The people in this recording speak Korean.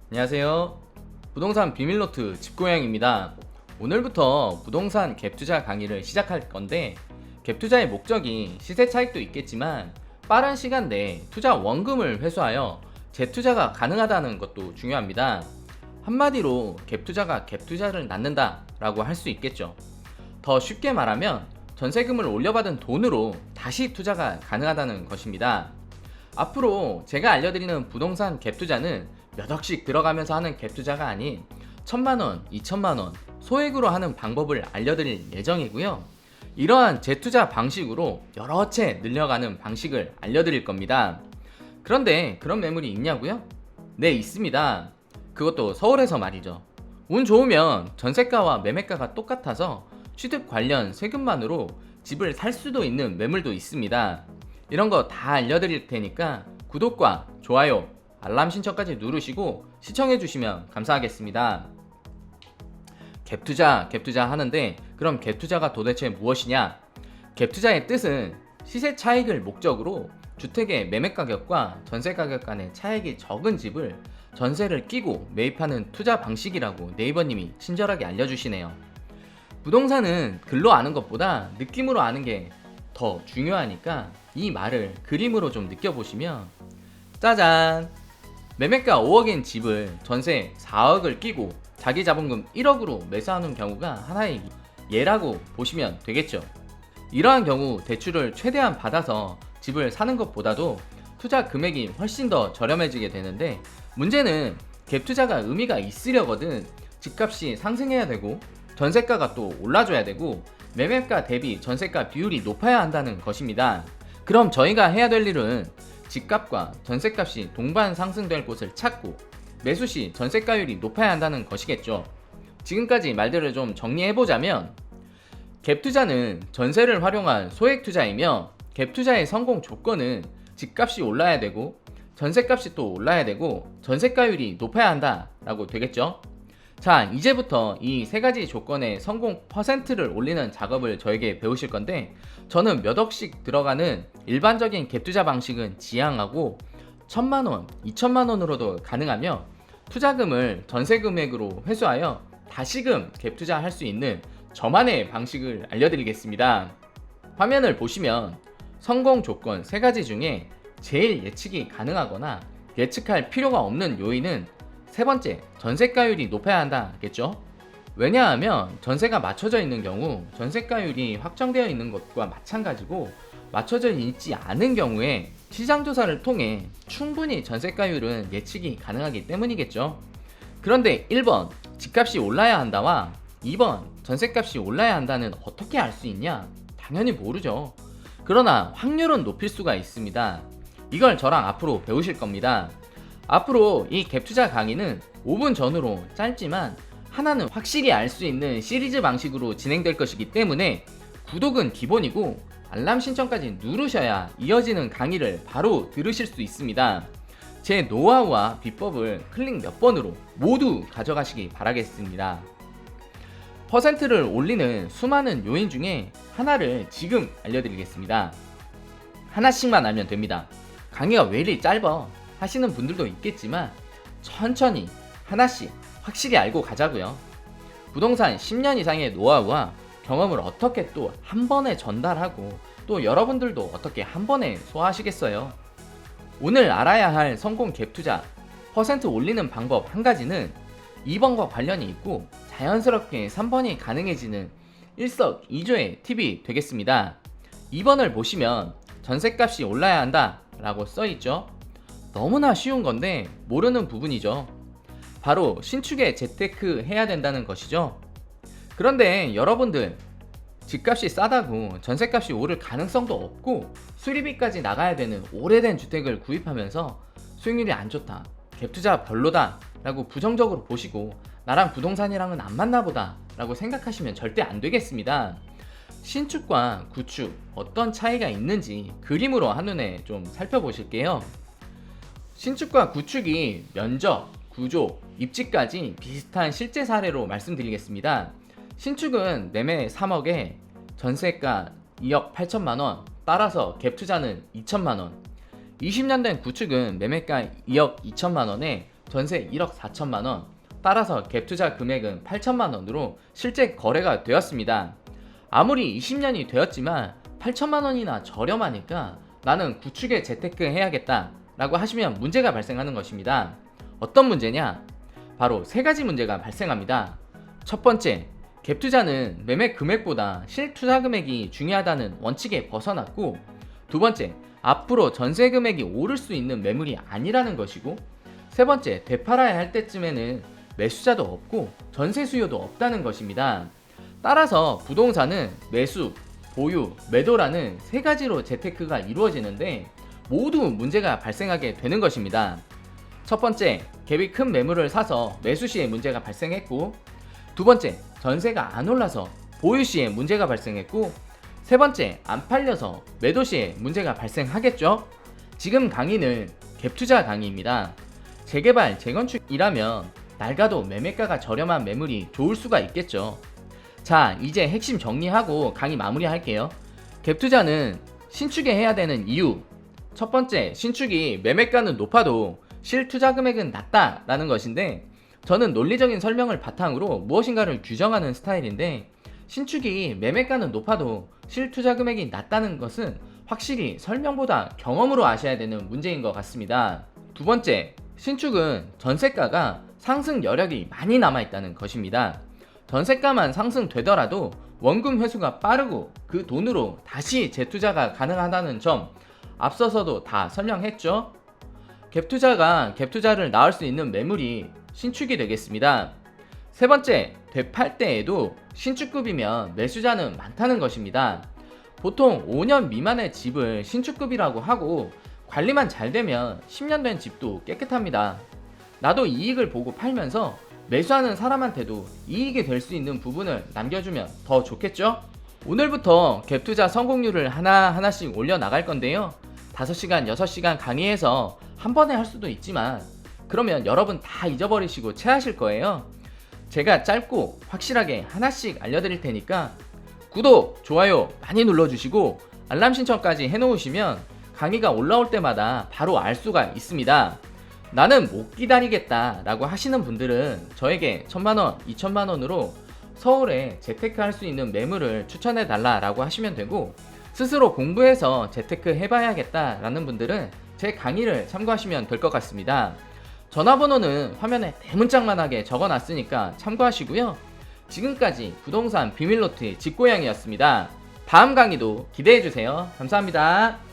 안녕하세요. 부동산 비밀노트 집고양입니다. 오늘부터 부동산 갭투자 강의를 시작할 건데, 갭투자의 목적이 시세 차익도 있겠지만 빠른 시간 내에 투자 원금을 회수하여 재투자가 가능하다는 것도 중요합니다. 한마디로 갭투자가 갭투자를 낳는다 라고 할 수 있겠죠. 더 쉽게 말하면 전세금을 올려받은 돈으로 다시 투자가 가능하다는 것입니다. 앞으로 제가 알려드리는 부동산 갭투자는 몇 억씩 들어가면서 하는 갭투자가 아닌 1,000만원, 2,000만원 소액으로 하는 방법을 알려드릴 예정이고요. 이러한 재투자 방식으로 여러 채 늘려가는 방식을 알려드릴 겁니다. 그런데 그런 매물이 있냐고요? 네, 있습니다. 그것도 서울에서 말이죠. 운 좋으면 전세가와 매매가가 똑같아서 취득 관련 세금만으로 집을 살 수도 있는 매물도 있습니다. 이런 거 다 알려드릴 테니까 구독과 좋아요, 알람 신청까지 누르시고 시청해주시면 감사하겠습니다. 갭투자 하는데, 그럼 갭투자가 도대체 무엇이냐? 갭투자의 뜻은 시세 차익을 목적으로 주택의 매매가격과 전세가격 간의 차익이 적은 집을 전세를 끼고 매입하는 투자 방식이라고 네이버님이 친절하게 알려주시네요. 부동산은 글로 아는 것보다 느낌으로 아는 게 더 중요하니까 이 말을 그림으로 좀 느껴보시면, 짜잔! 매매가 5억인 집을 전세 4억을 끼고 자기 자본금 1억으로 매수하는 경우가 하나의 예라고 보시면 되겠죠. 이러한 경우 대출을 최대한 받아서 집을 사는 것보다도 투자 금액이 훨씬 더 저렴해지게 되는데, 문제는 갭 투자가 의미가 있으려거든 집값이 상승해야 되고 전세가가 또 올라줘야 되고 매매가 대비 전세가 비율이 높아야 한다는 것입니다. 그럼 저희가 해야 될 일은 집값과 전세값이 동반 상승될 곳을 찾고 매수 시 전세가율이 높아야 한다는 것이겠죠. 지금까지 말들을 좀 정리해보자면, 갭투자는 전세를 활용한 소액투자이며, 갭투자의 성공 조건은 집값이 올라야 되고 전세값이 또 올라야 되고 전세가율이 높아야 한다 라고 되겠죠. 자, 이제부터 이 세 가지 조건의 성공 퍼센트를 올리는 작업을 저에게 배우실 건데, 저는 몇 억씩 들어가는 일반적인 갭투자 방식은 지양하고 1,000만원, 2,000만원으로도 가능하며 투자금을 전세 금액으로 회수하여 다시금 갭투자 할 수 있는 저만의 방식을 알려드리겠습니다. 화면을 보시면 성공 조건 세 가지 중에 제일 예측이 가능하거나 예측할 필요가 없는 요인은 세 번째, 전세가율이 높아야 한다겠죠. 왜냐하면 전세가 맞춰져 있는 경우 전세가율이 확정되어 있는 것과 마찬가지고, 맞춰져 있지 않은 경우에 시장조사를 통해 충분히 전세가율은 예측이 가능하기 때문이겠죠. 그런데 1번 집값이 올라야 한다와 2번 전세값이 올라야 한다는 어떻게 알 수 있냐? 당연히 모르죠. 그러나 확률은 높일 수가 있습니다. 이걸 저랑 앞으로 배우실 겁니다. 앞으로 이 갭투자 강의는 5분 전후로 짧지만 하나는 확실히 알 수 있는 시리즈 방식으로 진행될 것이기 때문에 구독은 기본이고 알람 신청까지 누르셔야 이어지는 강의를 바로 들으실 수 있습니다. 제 노하우와 비법을 클릭 몇 번으로 모두 가져가시기 바라겠습니다. 퍼센트를 올리는 수많은 요인 중에 하나를 지금 알려드리겠습니다. 하나씩만 알면 됩니다. 강의가 왜 이리 짧아 하시는 분들도 있겠지만 천천히 하나씩 확실히 알고 가자고요. 부동산 10년 이상의 노하우와 경험을 어떻게 또 한 번에 전달하고 또 여러분들도 어떻게 한 번에 소화하시겠어요? 오늘 알아야 할 성공 갭투자 퍼센트 올리는 방법 한 가지는 2번과 관련이 있고 자연스럽게 3번이 가능해지는 일석이조의 팁이 되겠습니다. 2번을 보시면 전세값이 올라야 한다 라고 써있죠. 너무나 쉬운 건데 모르는 부분이죠. 바로 신축에 재테크 해야 된다는 것이죠. 그런데 여러분들, 집값이 싸다고 전세값이 오를 가능성도 없고 수리비까지 나가야 되는 오래된 주택을 구입하면서 수익률이 안 좋다, 갭투자 별로다 라고 부정적으로 보시고 나랑 부동산이랑은 안 맞나 보다 라고 생각하시면 절대 안 되겠습니다. 신축과 구축 어떤 차이가 있는지 그림으로 한눈에 좀 살펴보실게요. 신축과 구축이 면적, 구조, 입지까지 비슷한 실제 사례로 말씀드리겠습니다. 신축은 매매 3억에 전세가 2억 8천만원, 따라서 갭투자는 2천만원. 20년 된 구축은 매매가 2억 2천만원에 전세 1억 4천만 원, 따라서 갭 투자 금액은 8천만 원으로 실제 거래가 되었습니다. 아무리 20년이 되었지만 8천만 원이나 저렴하니까 나는 구축에 재테크 해야겠다 라고 하시면 문제가 발생하는 것입니다. 어떤 문제냐? 바로 세 가지 문제가 발생합니다. 첫 번째, 갭 투자는 매매 금액보다 실투자 금액이 중요하다는 원칙에 벗어났고, 두 번째, 앞으로 전세 금액이 오를 수 있는 매물이 아니라는 것이고, 세 번째, 되팔아야 할 때쯤에는 매수자도 없고 전세 수요도 없다는 것입니다. 따라서 부동산은 매수, 보유, 매도라는 세 가지로 재테크가 이루어지는데 모두 문제가 발생하게 되는 것입니다. 첫 번째, 갭이 큰 매물을 사서 매수 시에 문제가 발생했고, 두 번째, 전세가 안 올라서 보유 시에 문제가 발생했고, 세 번째, 안 팔려서 매도 시에 문제가 발생하겠죠? 지금 강의는 갭 투자 강의입니다. 재개발, 재건축이라면 낡아도 매매가가 저렴한 매물이 좋을 수가 있겠죠. 자, 이제 핵심 정리하고 강의 마무리할게요. 갭 투자는 신축에 해야 되는 이유. 첫 번째, 신축이 매매가는 높아도 실투자 금액은 낮다라는 것인데, 저는 논리적인 설명을 바탕으로 무엇인가를 규정하는 스타일인데, 신축이 매매가는 높아도 실투자 금액이 낮다는 것은 확실히 설명보다 경험으로 아셔야 되는 문제인 것 같습니다. 두 번째, 신축은 전세가가 상승 여력이 많이 남아있다는 것입니다. 전세가만 상승되더라도 원금 회수가 빠르고 그 돈으로 다시 재투자가 가능하다는 점 앞서서도 다 설명했죠. 갭투자가 갭투자를 낳을 수 있는 매물이 신축이 되겠습니다. 세 번째, 되팔 때에도 신축급이면 매수자는 많다는 것입니다. 보통 5년 미만의 집을 신축급이라고 하고 관리만 잘 되면 10년 된 집도 깨끗합니다. 나도 이익을 보고 팔면서 매수하는 사람한테도 이익이 될 수 있는 부분을 남겨주면 더 좋겠죠? 오늘부터 갭투자 성공률을 하나하나씩 올려나갈 건데요. 5시간, 6시간 강의해서 한 번에 할 수도 있지만 그러면 여러분 다 잊어버리시고 체하실 거예요. 제가 짧고 확실하게 하나씩 알려드릴 테니까 구독, 좋아요 많이 눌러주시고 알람 신청까지 해놓으시면 강의가 올라올 때마다 바로 알 수가 있습니다. 나는 못 기다리겠다 라고 하시는 분들은 저에게 1,000만원, 2,000만원으로 서울에 재테크 할 수 있는 매물을 추천해 달라 라고 하시면 되고, 스스로 공부해서 재테크 해봐야겠다 라는 분들은 제 강의를 참고하시면 될 것 같습니다. 전화번호는 화면에 대문짝만하게 적어놨으니까 참고하시고요. 지금까지 부동산 비밀노트 직고양이였습니다. 다음 강의도 기대해주세요. 감사합니다.